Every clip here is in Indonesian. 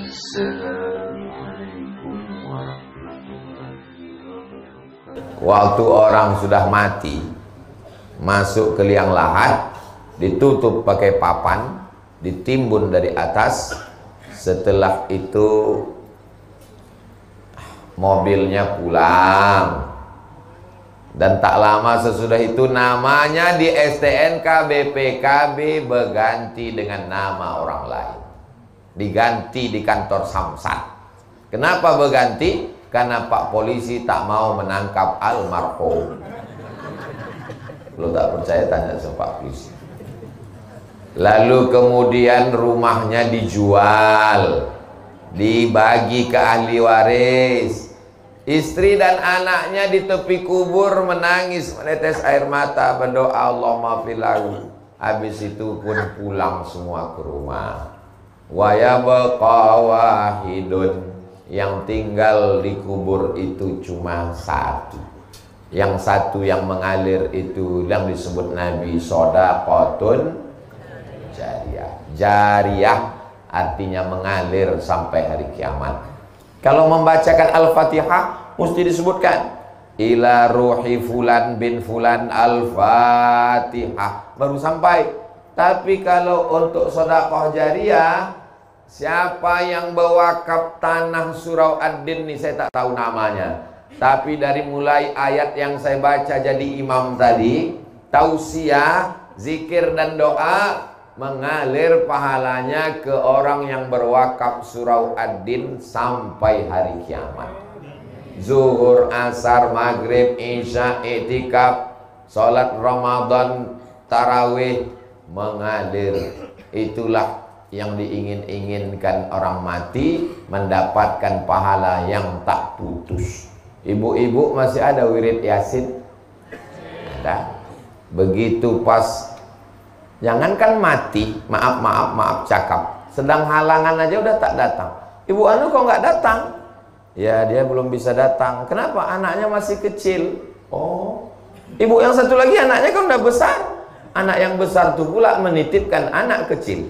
Assalamualaikum warahmatullahi wabarakatuh. Waktu orang sudah mati, masuk ke liang lahat, ditutup pakai papan, ditimbun dari atas. Setelah itu mobilnya pulang, dan tak lama sesudah itu namanya di STNK BPKB berganti dengan nama orang lain, diganti di kantor Samsat. Kenapa berganti? Karena Pak Polisi tak mau menangkap almarhum. Lo tak percaya, tanya sama Pak Polisi. Lalu kemudian rumahnya dijual, dibagi ke ahli waris. Istri dan anaknya di tepi kubur menangis, menetes air mata, berdoa Allahumma filahu. Habis itu pun pulang semua ke rumah. Wa yabqa wahidun, yang tinggal di kubur itu cuma satu. Yang satu yang mengalir itu yang disebut Nabi shadaqatun jariyah. Jariyah artinya mengalir sampai hari kiamat. Kalau membacakan Al-Fatihah mesti disebutkan ila ruhi fulan bin fulan Al-Fatihah, baru sampai. Tapi kalau untuk sedekah jariyah, siapa yang berwakaf tanah Surau Ad-Din nih, saya tak tahu namanya. Tapi dari mulai ayat yang saya baca jadi imam tadi, tausiah, zikir dan doa, mengalir pahalanya ke orang yang berwakaf Surau Ad-Din sampai hari kiamat. Zuhur, asar, maghrib, isya, i'tikaf, salat Ramadan, tarawih, mengalir. Itulah yang diingin-inginkan orang mati, mendapatkan pahala yang tak putus. Ibu-ibu masih ada wirid Yasin? Ada. Begitu pas, jangankan mati, maaf cakap, sedang halangan aja udah tak datang. Ibu anu kok nggak datang? Ya dia belum bisa datang. Kenapa? Anaknya masih kecil. Oh, ibu yang satu lagi anaknya kan udah besar. Anak yang besar tuh pula menitipkan anak kecil.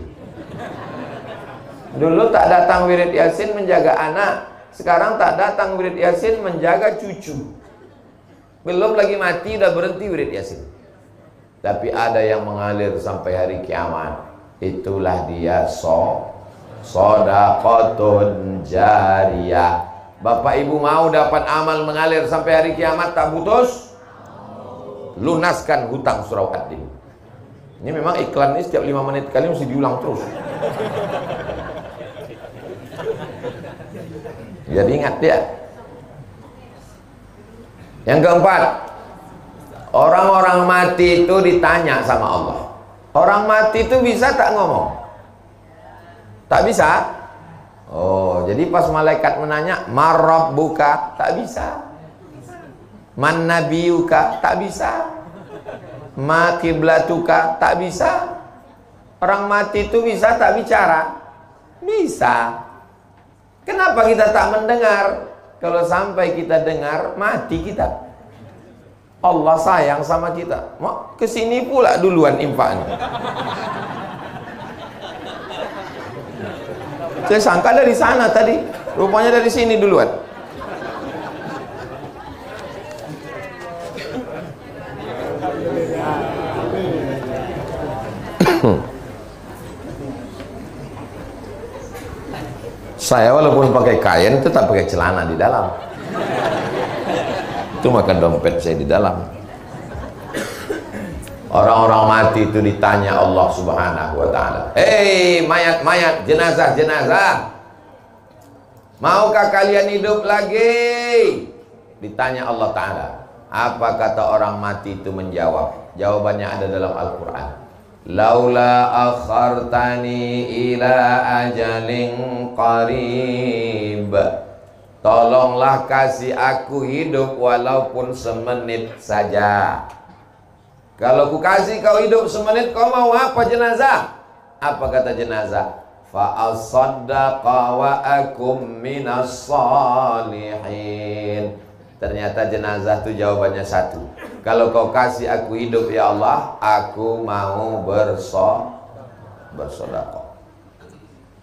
Dulu tak datang wirid Yasin menjaga anak, sekarang tak datang wirid Yasin menjaga cucu. Belum lagi mati udah berhenti wirid Yasin. Tapi ada yang mengalir sampai hari kiamat. Itulah dia shadaqatun jariyah. Bapak ibu mau dapat amal mengalir sampai hari kiamat tak putus? Lunaskan hutang Surau Ad-Din. Ini memang iklan ini setiap 5 menit kali mesti diulang terus. Jadi ingat dia. Yang keempat, orang-orang mati itu ditanya sama Allah. Orang mati itu bisa tak ngomong? Tak bisa. Oh, jadi pas malaikat menanya, "Man rabbuka?" Tak bisa. "Man nabiyuka?" Tak bisa. "Ma kiblatuka?" Tak bisa. Orang mati itu bisa tak bicara? Bisa. Kenapa kita tak mendengar? Kalau sampai kita dengar, mati kita. Allah sayang sama kita. Mau kesini pula duluan infaknya. Saya sangka dari sana tadi, rupanya dari sini duluan. Saya walaupun pakai kain tetap pakai celana di dalam. Itu makan dompet saya di dalam. Orang-orang mati itu ditanya Allah Subhanahu wa ta'ala, "Hei mayat-mayat, jenazah-jenazah, maukah kalian hidup lagi?" Ditanya Allah Ta'ala. Apa kata orang mati itu menjawab? Jawabannya ada dalam Al-Quran. "Laula akhartani ila ajalin qarib." Tolonglah kasih aku hidup walaupun semenit saja. Kalau ku kasih kau hidup semenit, kau mau apa jenazah? Apa kata jenazah? Fa'asaddaqa wa akum minas salihin. Ternyata jenazah itu jawabannya satu. Kalau kau kasih aku hidup ya Allah, aku mau bersedekah.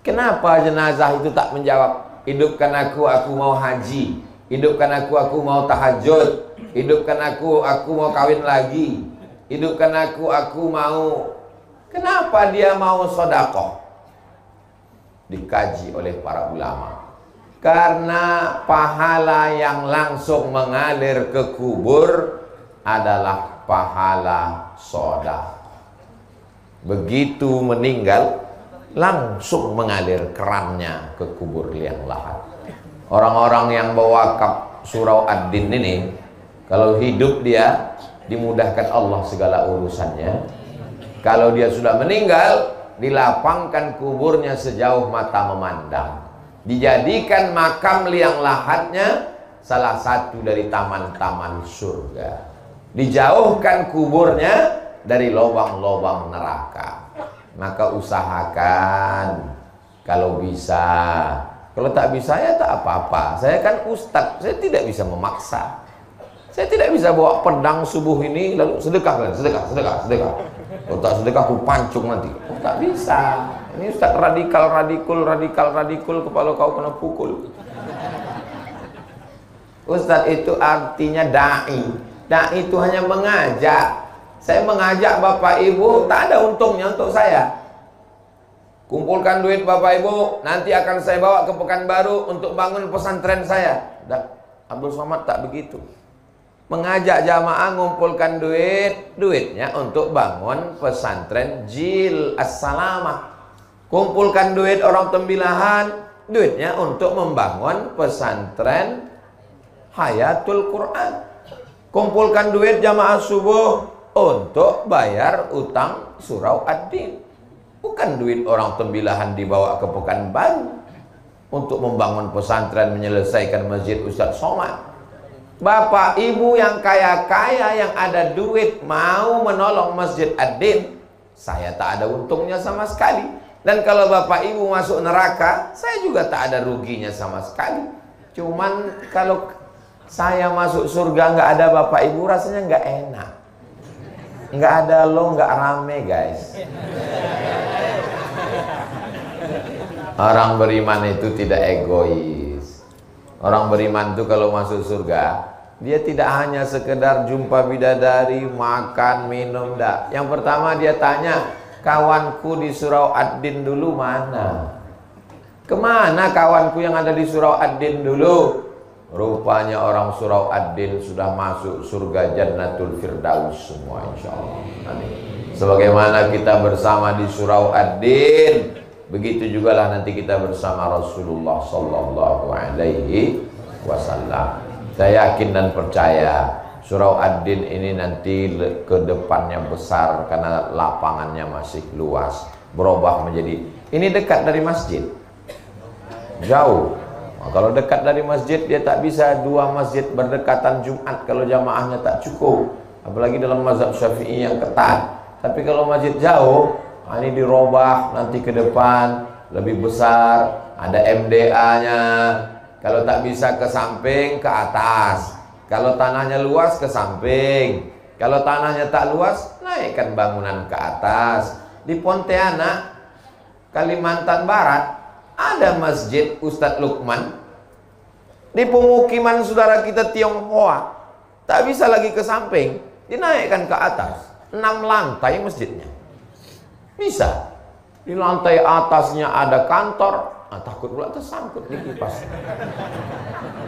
Kenapa jenazah itu tak menjawab, hidupkan aku mau haji, hidupkan aku mau tahajud, hidupkan aku mau kawin lagi, hidupkan aku mau. Kenapa dia mau sedekah? Dikaji oleh para ulama. Karena pahala yang langsung mengalir ke kubur adalah pahala sedekah. Begitu meninggal, langsung mengalir kerannya ke kubur liang lahat. Orang-orang yang berwakaf surau ad-din ini, kalau hidup dia dimudahkan Allah segala urusannya. Kalau dia sudah meninggal, dilapangkan kuburnya sejauh mata memandang. Dijadikan makam liang lahatnya salah satu dari taman-taman surga. Dijauhkan kuburnya dari lubang-lubang neraka. Maka usahakan kalau bisa. Kalau tak bisa ya tak apa-apa. Saya kan ustadz, saya tidak bisa memaksa. Saya tidak bisa bawa pedang subuh ini lalu sedekah. Kalau tak sedekah aku pancung nanti. Oh, tak bisa. Ini ustadz radikal, kepala kau kena pukul. Ustadz itu artinya da'i. Da'i itu hanya mengajak. Saya mengajak Bapak Ibu, tak ada untungnya untuk saya. Kumpulkan duit Bapak Ibu, nanti akan saya bawa ke Pekanbaru untuk bangun pesantren saya. Abdul Somad tak begitu. Mengajak jamaah ngumpulkan duitnya untuk bangun pesantren Jil As-Salamah. Kumpulkan duit orang tembilahan, duitnya untuk membangun pesantren Hayatul Quran. Kumpulkan duit jamaah subuh untuk bayar utang surau ad-din. Bukan duit orang tembilahan dibawa ke Pekanbaru untuk membangun pesantren, menyelesaikan masjid Ustaz Somad. Bapak Ibu yang kaya-kaya yang ada duit mau menolong masjid ad-din, saya tak ada untungnya sama sekali. Dan kalau Bapak Ibu masuk neraka, saya juga tak ada ruginya sama sekali. Cuman kalau saya masuk surga nggak ada Bapak Ibu, rasanya nggak enak. Nggak ada lo, nggak rame guys. Orang beriman itu tidak egois. Orang beriman itu kalau masuk surga, dia tidak hanya sekedar jumpa bidadari, makan, minum, dak. Yang pertama dia tanya, kawanku di surau ad-din dulu mana? Kemana kawanku yang ada di surau ad-din dulu? Rupanya orang surau ad-din sudah masuk surga Jannatul Firdaus semua insyaallah. Amin. Sebagaimana kita bersama di surau ad-din, begitu jugalah nanti kita bersama Rasulullah sallallahu alaihi wasallam. Saya yakin dan percaya surau ad-din ini nanti ke depannya besar karena lapangannya masih luas, berubah menjadi, ini dekat dari masjid. Jauh. Nah, kalau dekat dari masjid dia tak bisa dua masjid berdekatan Jumat kalau jamaahnya tak cukup, apalagi dalam mazhab Syafi'i yang ketat. Tapi kalau masjid jauh, ini dirubah nanti ke depan lebih besar, ada MDA-nya. Kalau tak bisa ke samping, ke atas. Kalau tanahnya luas, ke samping. Kalau tanahnya tak luas, naikkan bangunan ke atas. Di Pontianak, Kalimantan Barat, ada masjid Ustadz Lukman. Di pemukiman saudara kita Tionghoa, tak bisa lagi ke samping, dinaikkan ke atas. 6 lantai masjidnya. Bisa. Di lantai atasnya ada kantor, takut pula tersangkut di kipas.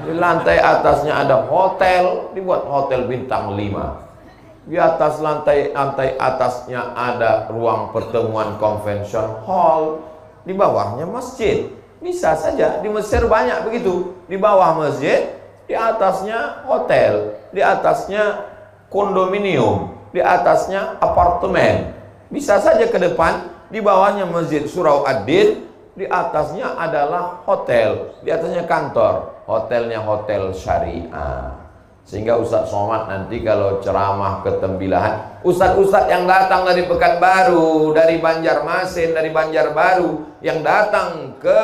Di lantai atasnya ada hotel, dibuat hotel bintang 5. Di atas lantai atasnya ada ruang pertemuan convention hall. Di bawahnya masjid. Bisa saja, di Mesir banyak begitu. Di bawah masjid, di atasnya hotel, di atasnya kondominium, di atasnya apartemen. Bisa saja ke depan, di bawahnya masjid surau ad-din, di atasnya adalah hotel, di atasnya kantor. Hotelnya hotel syariah. Sehingga Ustadz Somad nanti kalau ceramah ke Tembilahan, ustadz-ustadz yang datang dari Pekanbaru, dari Banjarmasin, dari Banjarbaru, yang datang ke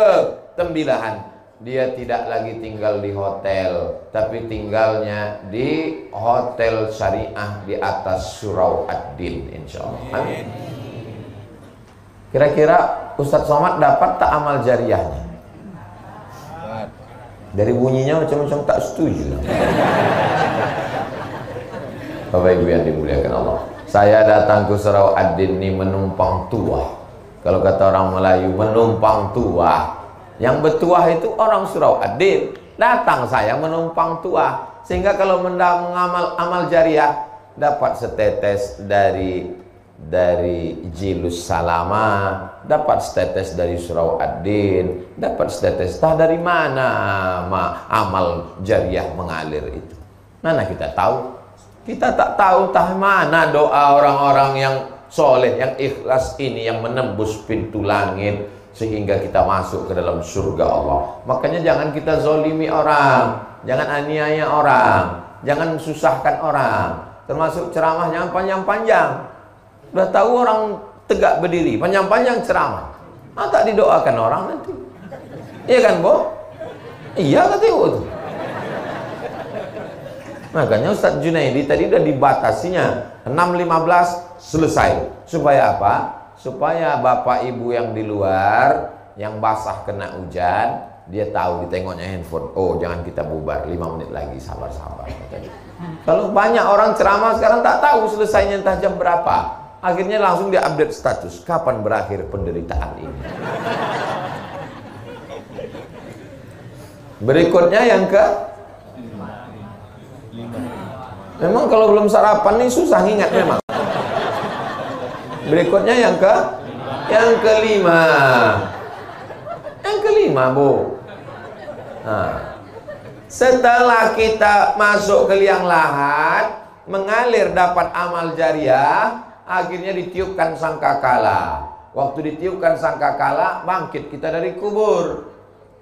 Tembilahan, dia tidak lagi tinggal di hotel, tapi tinggalnya di hotel syariah di atas surau ad-din insyaallah. Amin. Kira-kira Ustadz Somad dapat tak amal jariahnya? Dari bunyinya macam-macam tak setuju. Bapak Ibu yang dimuliakan Allah, saya datang ke Surau Ad-Din ini menumpang tuah. Kalau kata orang Melayu, menumpang tuah. Yang bertuah itu orang Surau Ad-Din. Datang saya menumpang tuah, sehingga kalau mengamal amal jariah dapat setetes dari Jilus Salama, dapat setetes dari Surau Ad-Din, dapat setetes. Tah dari mana amal jariah mengalir itu? Mana kita tahu? Kita tak tahu tah mana doa orang-orang yang soleh, yang ikhlas ini yang menembus pintu langit sehingga kita masuk ke dalam surga Allah. Makanya jangan kita zolimi orang, jangan aniaya orang, jangan susahkan orang. Termasuk ceramah jangan panjang-panjang. Udah tahu orang tegak berdiri, panjang-panjang ceramah. Tak didoakan orang nanti. Iya kan, Bo? Iya kata Ibu tuh. Makanya Ustadz Junaidi tadi udah dibatasinya 6.15 selesai. Supaya apa? Supaya bapak ibu yang di luar, yang basah kena hujan, dia tahu, ditengoknya handphone. Oh, jangan kita bubar, 5 menit lagi, sabar-sabar. Kalau banyak orang ceramah sekarang tak tahu selesainya entah jam berapa. Akhirnya langsung dia update status, kapan berakhir penderitaan ini. Berikutnya yang ke memang kalau belum sarapan nih susah ingat memang. Berikutnya yang kelima. Yang kelima, Bu. Nah, setelah kita masuk ke liang lahat, mengalir dapat amal jariah, akhirnya ditiupkan sangkakala. Waktu ditiupkan sangkakala, bangkit kita dari kubur.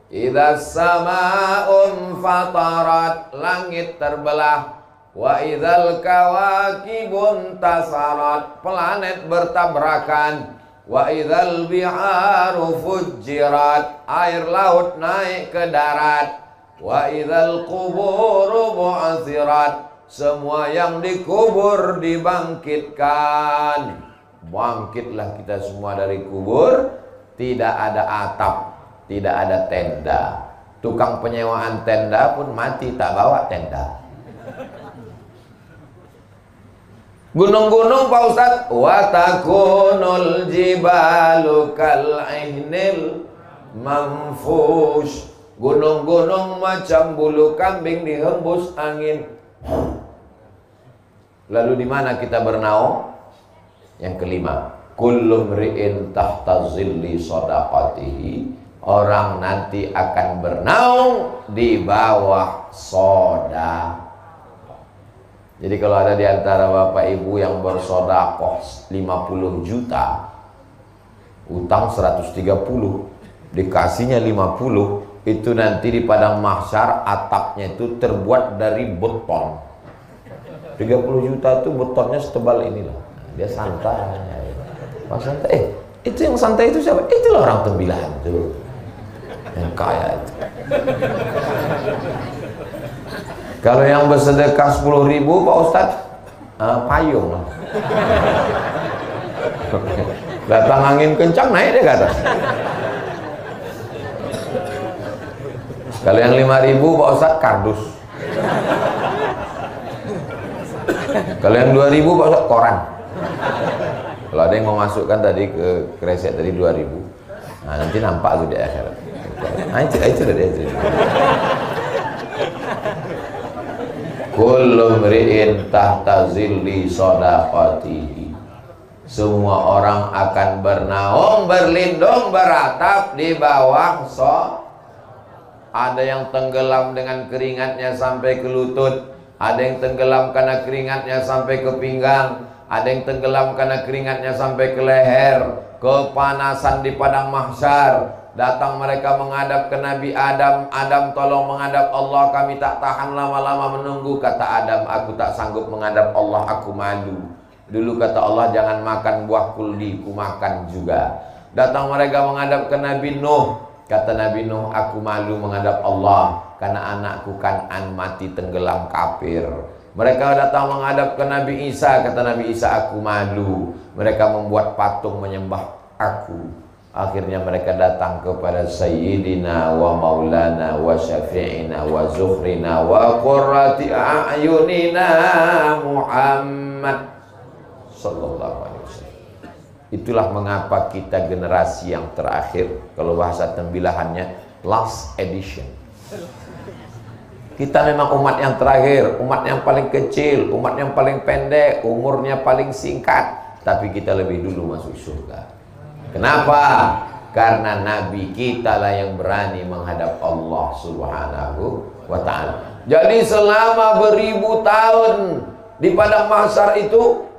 Idza sama'un fatarat, langit terbelah. Wa idzal kawakibun tasarat, planet bertabrakan. Wa idzal biharu fujjirat, air laut naik ke darat. Wa idzal quburu bu'athirat, semua yang dikubur dibangkitkan. Bangkitlah kita semua dari kubur. Tidak ada atap, tidak ada tenda. Tukang penyewaan tenda pun mati tak bawa tenda. Gunung-gunung Pak Ustadz, wa takunul jibalu kal ihnil manfush, gunung-gunung macam bulu kambing dihembus angin. Lalu di mana kita bernaung? Yang kelima, kullu mri'in tahta zilli shadaqatihi, orang nanti akan bernaung di bawah sedekah. Jadi kalau ada di antara bapak ibu yang bersedekah 50 juta, utang 130, dikasihnya 50, itu nanti di padang mahsyar atapnya itu terbuat dari beton. 30 juta itu betonnya setebal inilah. Dia santai. Pas santai, itu yang santai itu siapa? Itulah orang Tembilahan itu. Yang kaya itu. Kalau yang bersedekah 10.000 Pak Ustadz, payung lah. Datang angin kencang naik dia ke atas. Kalau yang 5.000 Pak Ustadz, kardus. Kalau yang 2.000 Pak Ustadz, koran. Kalau ada yang mau masukkan tadi ke kresek tadi 2.000, nah nanti nampak tuh di akhirat. Nah itu udah dia. Kullu mri'in tahta zilli shadaqatihi, semua orang akan bernaung, berlindung, beratap di bawah ada yang tenggelam dengan keringatnya sampai ke lutut, ada yang tenggelam karena keringatnya sampai ke pinggang, ada yang tenggelam karena keringatnya sampai ke leher. Kepanasan di padang mahsyar. Datang mereka menghadap ke Nabi Adam. Adam, tolong menghadap Allah, kami tak tahan lama-lama menunggu. Kata Adam, aku tak sanggup menghadap Allah, aku malu. Dulu kata Allah, jangan makan buah kuldi, ku makan juga. Datang mereka menghadap ke Nabi Nuh. Kata Nabi Nuh, aku malu menghadap Allah, karena anakku Kan'an mati tenggelam kafir. Mereka datang menghadap ke Nabi Isa. Kata Nabi Isa, aku malu. Mereka membuat patung menyembah aku. Akhirnya mereka datang kepada Sayyidina wa Maulana wa Syafi'ina wa Zuhrina wa Qurrati A'yunina Muhammad sallallahu alaihi wasallam. Itulah mengapa kita generasi yang terakhir, kalau bahasa tembilahannya last edition. Kita memang umat yang terakhir, umat yang paling kecil, umat yang paling pendek, umurnya paling singkat, tapi kita lebih dulu masuk surga. Kenapa? Karena Nabi kita lah yang berani menghadap Allah Subhanahu wa ta'ala. Jadi selama beribu tahun di padang mahsyar itu,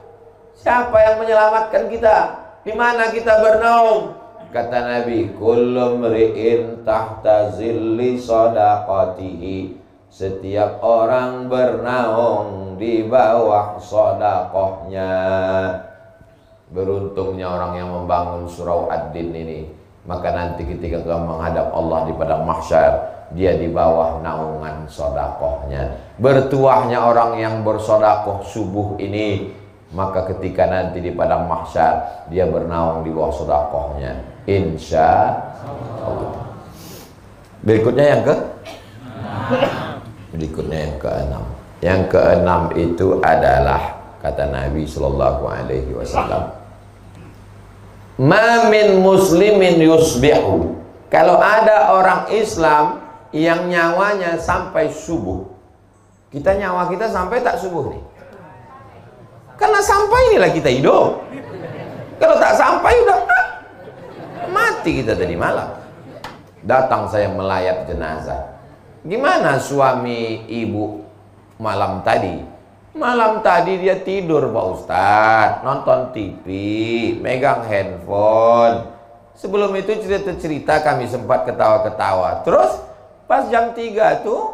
siapa yang menyelamatkan kita? Di mana kita bernaung? Kata Nabi, kullu mri'in tahta zilli shadaqatihi. Setiap orang bernaung di bawah sedekahnya. Beruntungnya orang yang membangun surau Ad-Din ini, maka nanti ketika kamu menghadap Allah di padang mahsyar, dia di bawah naungan sedekahnya. Bertuahnya orang yang bersedekah subuh ini, maka ketika nanti di padang mahsyar dia bernaung di bawah sedekahnya, insya Allah. Berikutnya yang keenam. Yang keenam itu adalah kata Nabi sallallahu alaihi wasallam, ma min muslimin yusbihu. Kalau ada orang Islam yang nyawanya sampai subuh, kita nyawa kita sampai tak subuh nih? Karena sampai inilah kita hidup. Kalau tak sampai udah mati kita tadi malam. Datang saya melayat jenazah. Gimana suami ibu malam tadi? Malam tadi dia tidur Pak Ustadz, nonton TV, megang handphone. Sebelum itu cerita-cerita kami sempat ketawa-ketawa. Terus pas jam 3 tuh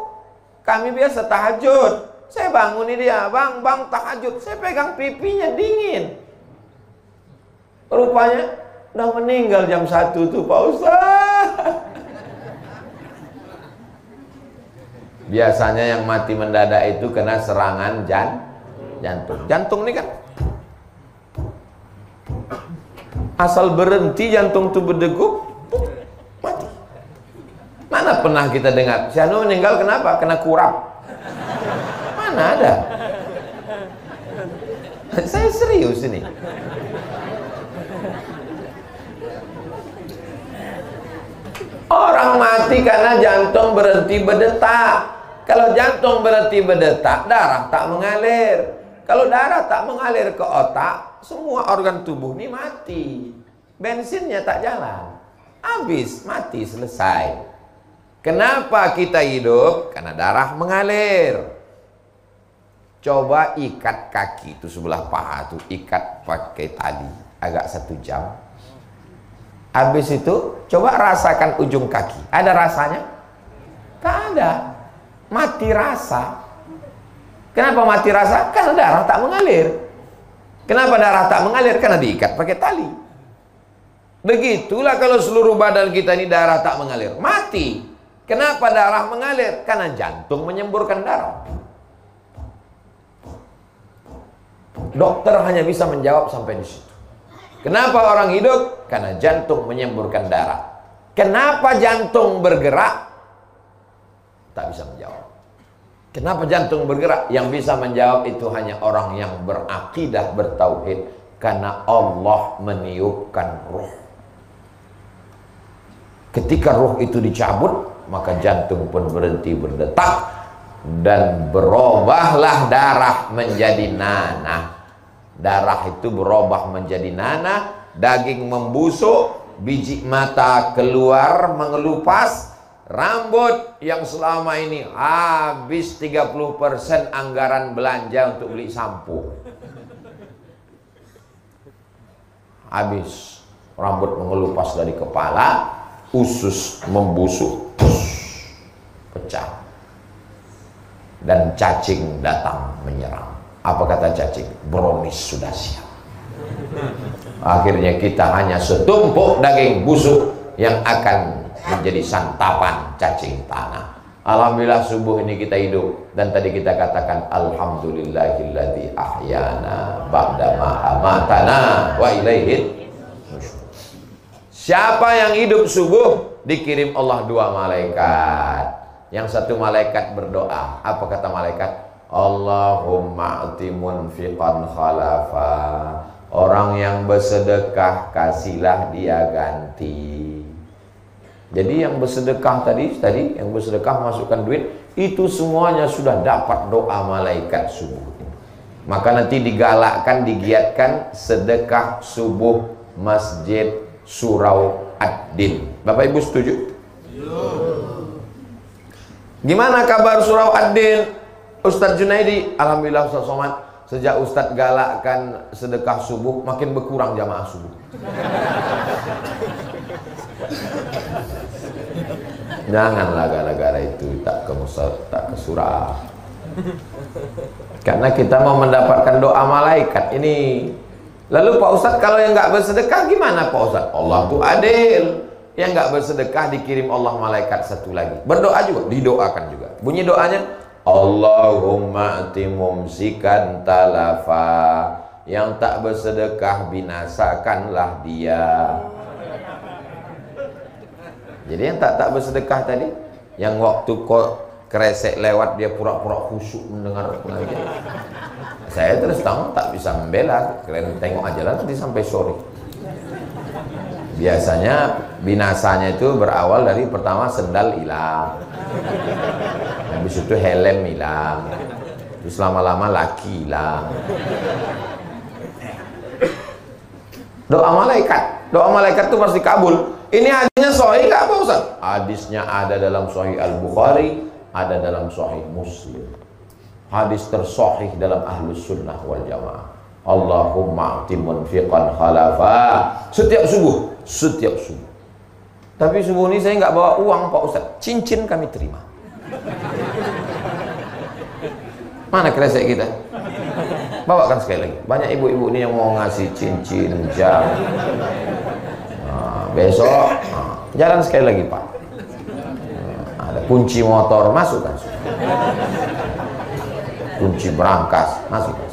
kami biasa tahajud. Saya bangun ini dia, bang tahajud. Saya pegang pipinya dingin. Rupanya udah meninggal jam 1 tuh Pak Ustadz. Biasanya yang mati mendadak itu kena serangan jantung. Jantung ini kan asal berhenti jantung tuh berdegup, mati. Mana pernah kita dengar si anu meninggal kenapa? Kena kurap. Mana ada? Saya serius ini. Orang mati karena jantung berhenti berdetak. Kalau jantung berhenti berdetak, darah tak mengalir. Kalau darah tak mengalir ke otak, semua organ tubuh ini mati. Bensinnya tak jalan. Habis, mati, selesai. Kenapa kita hidup? Karena darah mengalir. Coba ikat kaki itu sebelah paha tuh, ikat pakai tali agak 1 jam. Habis itu coba rasakan ujung kaki. Ada rasanya? Tak ada. Mati rasa. Kenapa mati rasa? Karena darah tak mengalir. Kenapa darah tak mengalir? Karena diikat pakai tali. Begitulah kalau seluruh badan kita ini darah tak mengalir, mati. Kenapa darah mengalir? Karena jantung menyemburkan darah. Dokter hanya bisa menjawab sampai di situ. Kenapa orang hidup? Karena jantung menyemburkan darah. Kenapa jantung bergerak? Tak bisa menjawab. Kenapa jantung bergerak? Yang bisa menjawab itu hanya orang yang berakidah, bertauhid. Karena Allah meniupkan ruh. Ketika ruh itu dicabut, maka jantung pun berhenti berdetak. Dan berubahlah darah menjadi nanah. Darah itu berubah menjadi nanah, daging membusuk, biji mata keluar mengelupas, rambut yang selama ini habis 30% anggaran belanja untuk beli sampo. Habis, rambut mengelupas dari kepala, usus membusuk, pecah. Dan cacing datang menyerang. Apa kata cacing? Brownies sudah siap. Akhirnya kita hanya setumpuk daging busuk yang akan menjadi santapan cacing tanah. Alhamdulillah subuh ini kita hidup. Dan tadi kita katakan alhamdulillahilladzi ahyana ba'da ma amatana wa ilaihi nusyur. Siapa yang hidup subuh, dikirim Allah 2 malaikat. Yang satu malaikat berdoa. Apa kata malaikat? Allahumma ati munfiqan khalafa. Orang yang bersedekah, kasihlah dia ganti. Jadi yang bersedekah tadi yang bersedekah masukkan duit, itu semuanya sudah dapat doa malaikat subuh. Maka nanti digalakkan, digiatkan sedekah subuh Masjid Surau Ad-Din. Bapak Ibu setuju? Gimana kabar Surau Ad-Din? Ustadz Junaidi, alhamdulillah Ustadz Somad, sejak Ustadz galakkan sedekah subuh, makin berkurang jamaah subuh. Janganlah gara-gara itu tak ke surau. Karena kita mau mendapatkan doa malaikat ini. Lalu Pak Ustadz, kalau yang nggak bersedekah gimana Pak Ustadz? Allah tuh adil. Yang nggak bersedekah dikirim Allah malaikat satu lagi. Berdoa juga, didoakan juga. Bunyi doanya, Allahumma ati mumsikan talafa. Yang tak bersedekah binasakanlah dia. Jadi yang tak bersedekah tadi, yang waktu kok kresek lewat dia pura-pura khusyuk mendengar pengajian. Saya terus terang tak bisa membela, kalian tengok aja lah nanti sampai sore. Biasanya binasanya itu berawal dari pertama sendal hilang, habis itu helm hilang, terus lama-lama laki hilang. Doa malaikat itu pasti kabul. Ini hadisnya sahih nggak Pak Ustaz? Hadisnya ada dalam Sahih Al-Bukhari, ada dalam Sahih Muslim. Hadis tersahih dalam Ahlus Sunnah wal Jamaah. Allahumma ati munfiqan khalafa. Setiap subuh. Tapi subuh ini saya nggak bawa uang Pak Ustaz. Cincin kami terima. Mana kresek kita? Bawakan sekali lagi. Banyak ibu-ibu ini yang mau ngasih cincin, jam. Besok jalan sekali lagi Pak. Ada kunci motor, masukkan. Kunci berangkas, masukkan.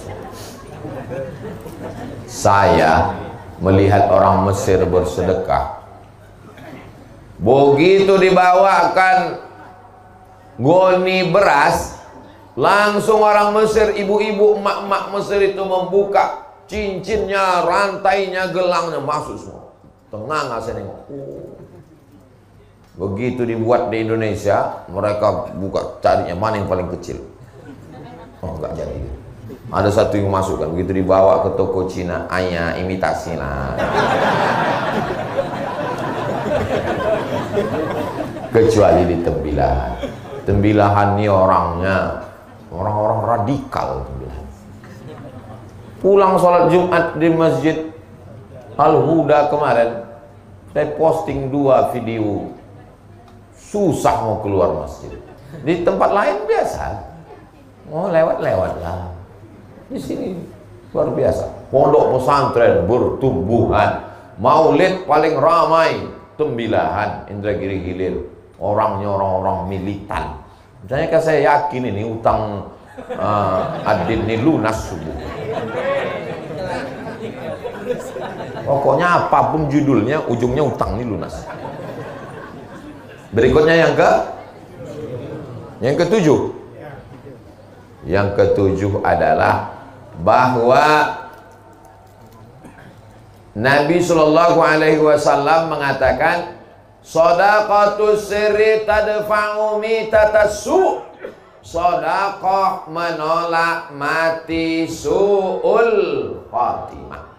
Saya melihat orang Mesir bersedekah. Begitu dibawakan goni beras, langsung orang Mesir, ibu-ibu, emak-emak Mesir itu membuka cincinnya, rantainya, gelangnya, masuk semua. Tengah saya nengok. Begitu dibuat di Indonesia, mereka buka carinya mana yang paling kecil. Oh, enggak jadi. Ada satu yang masukkan, begitu dibawa ke toko Cina, ayah imitasi lah. Kecuali di Tembilahan. Tembilahan ini orangnya orang-orang radikal. Tembilahan. Pulang sholat Jumat di Masjid Al-Huda kemarin, saya posting 2 video. Susah mau keluar masjid. Di tempat lain biasa, mau lewat-lewat lah. Di sini luar biasa. Pondok pesantren bertumbuhan. Maulid paling ramai Tembilahan, Indragiri Hilir. Orangnya orang-orang militan. Misalnya kan saya yakin ini utang Ad-Din ini lunas subuh. Pokoknya apapun judulnya, ujungnya utang ini lunas. Berikutnya yang ketujuh. Yang ketujuh adalah bahwa Nabi Shallallahu Alaihi Wasallam mengatakan, shadaqatus sirri tadfa'u mitatasu. Shadaqah menolak mati su'ul khatimah.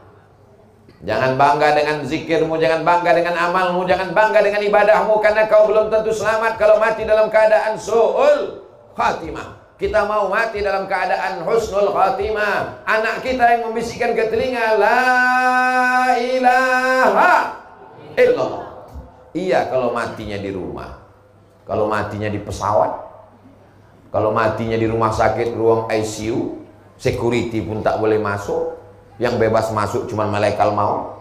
Jangan bangga dengan zikirmu, jangan bangga dengan amalmu, jangan bangga dengan ibadahmu, karena kau belum tentu selamat kalau mati dalam keadaan su'ul khatimah. Kita mau mati dalam keadaan husnul khatimah. Anak kita yang membisikkan ke telinga, la ilaha illallah. Iya kalau matinya di rumah, kalau matinya di pesawat, kalau matinya di rumah sakit, ruang ICU, security pun tak boleh masuk. Yang bebas masuk cuma malaikat maut.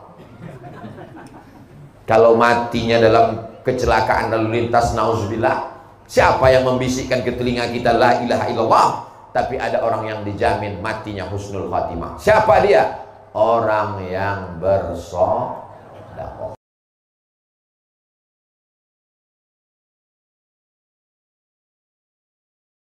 Kalau matinya dalam kecelakaan lalu lintas, nauzubillah, siapa yang membisikkan ke telinga kita la ilaha illallah, tapi ada orang yang dijamin matinya husnul khatimah. Siapa dia? Orang yang bersedekah.